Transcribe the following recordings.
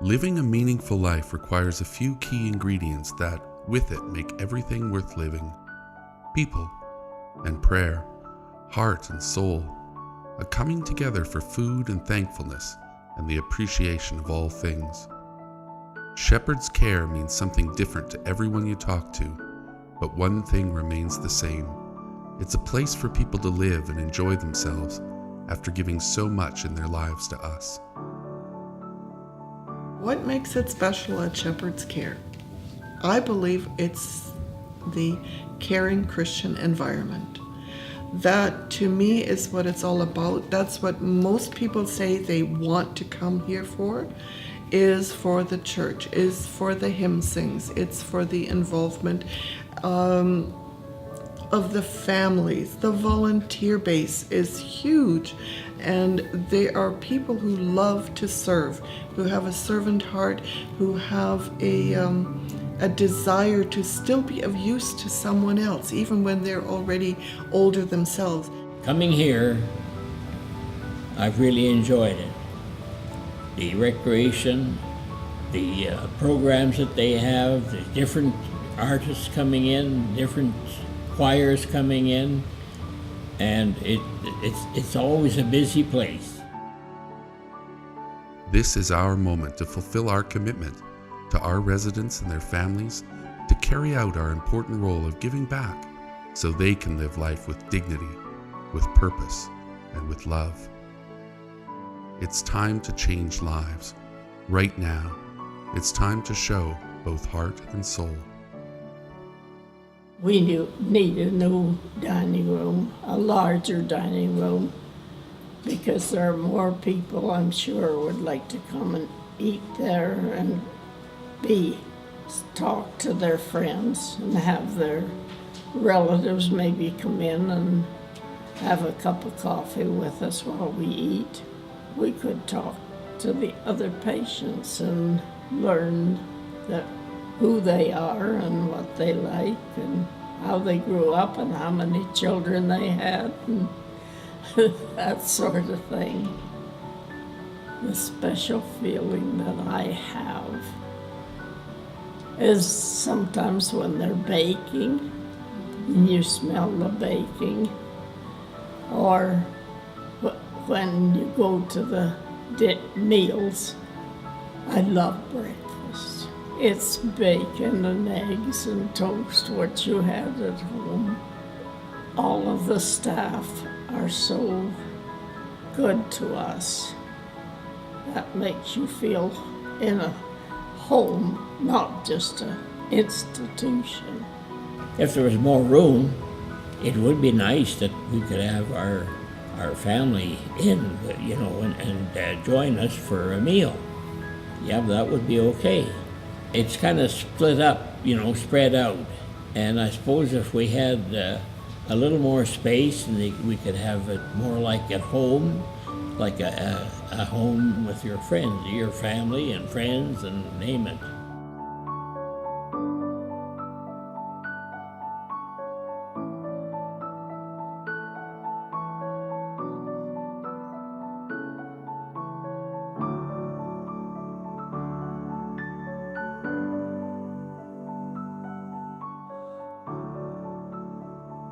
Living a meaningful life requires a few key ingredients that, with it, make everything worth living. People and prayer, heart and soul, a coming together for food and thankfulness, and the appreciation of all things. Shepherd's care means something different to everyone you talk to, but one thing remains the same. It's a place for people to live and enjoy themselves after giving so much in their lives to us. What makes it special at Shepherd's Care? I believe it's the caring Christian environment. That, to me, is what it's all about. That's what most people say they want to come here for, is for the church, is for the hymn sings, it's for the involvement of the families. The volunteer base is huge, and they are people who love to serve, who have a servant heart, who have a desire to still be of use to someone else, even when they're already older themselves. Coming here, I've really enjoyed it. The recreation, the programs that they have, the different artists coming in, different choirs coming in, and it's always a busy place. This is our moment to fulfill our commitment to our residents and their families, to carry out our important role of giving back so they can live life with dignity, with purpose, and with love. It's time to change lives. Right now, it's time to show both heart and soul. We need a new dining room, a larger dining room, because there are more people, I'm sure, would like to come and eat there and talk to their friends and have their relatives maybe come in and have a cup of coffee with us while we eat. We could talk to the other patients and learn who they are and what they like and how they grew up and how many children they had and that sort of thing. The special feeling that I have is sometimes when they're baking and you smell the baking, or when you go to the meals. I love breakfast. It's bacon and eggs and toast, what you had at home. All of the staff are so good to us. That makes you feel in a home, not just an institution. If there was more room, it would be nice that we could have our family in, and join us for a meal. Yeah, that would be okay. It's kind of split up, spread out. And I suppose if we had a little more space and we could have it more like at home, like a home with your friends, your family and friends and name it.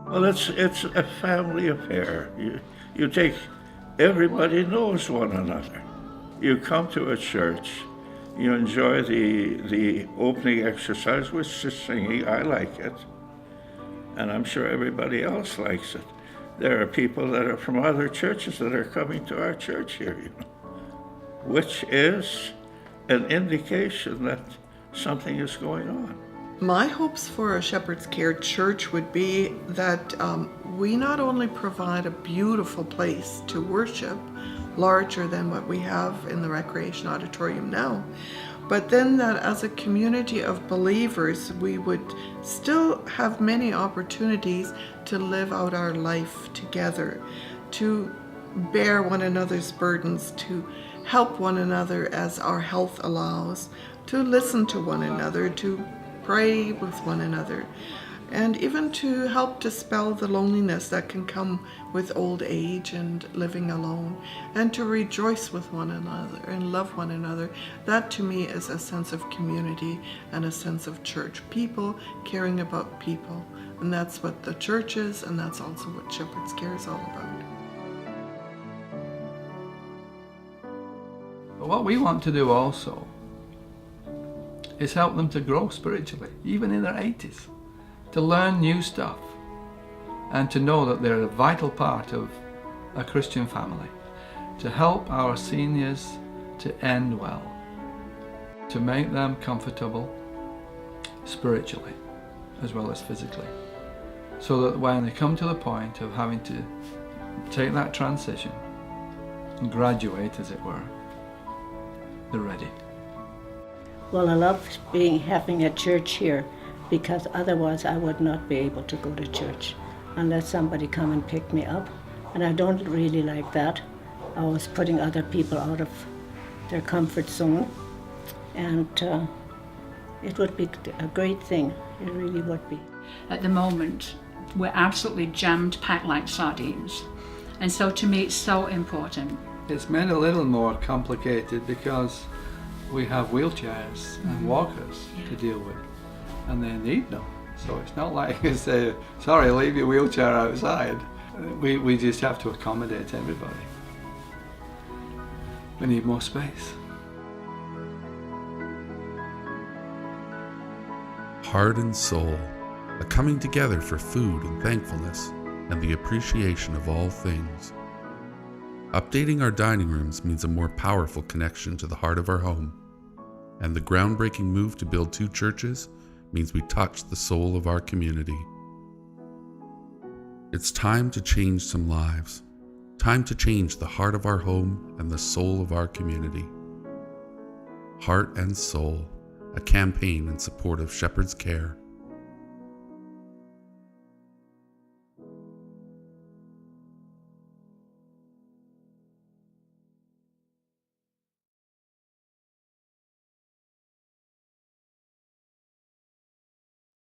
Well, it's a family affair. You take, everybody knows one another. You come to a church, you enjoy the opening exercise, which is singing. I like it, and I'm sure everybody else likes it. There are people that are from other churches that are coming to our church here, which is an indication that something is going on. My hopes for a Shepherd's Care church would be that we not only provide a beautiful place to worship, larger than what we have in the Recreation Auditorium now, but then that as a community of believers, we would still have many opportunities to live out our life together, to bear one another's burdens, to help one another as our health allows, to listen to one another, to pray with one another. and even to help dispel the loneliness that can come with old age and living alone, and to rejoice with one another and love one another. That to me is a sense of community and a sense of church. People caring about people. And that's what the church is, and that's also what Shepherd's Care is all about. But what we want to do also is help them to grow spiritually, even in their 80s, to learn new stuff and to know that they're a vital part of a Christian family, to help our seniors to end well, to make them comfortable spiritually as well as physically, so that when they come to the point of having to take that transition and graduate, as it were, they're ready. Well, I love having a church here, because otherwise I would not be able to go to church unless somebody come and pick me up. And I don't really like that. I was putting other people out of their comfort zone. And it would be a great thing. It really would be. At the moment, we're absolutely jammed packed like sardines. And so to me, it's so important. It's made a little more complicated because we have wheelchairs and walkers to deal with, and they need them. So it's not like you say, sorry, leave your wheelchair outside. We just have to accommodate everybody. We need more space. Heart and soul, a coming together for food and thankfulness and the appreciation of all things. Updating our dining rooms means a more powerful connection to the heart of our home, and the groundbreaking move to build 2 churches means we touch the soul of our community. It's time to change some lives, time to change the heart of our home and the soul of our community. Heart and Soul, a campaign in support of Shepherd's Care.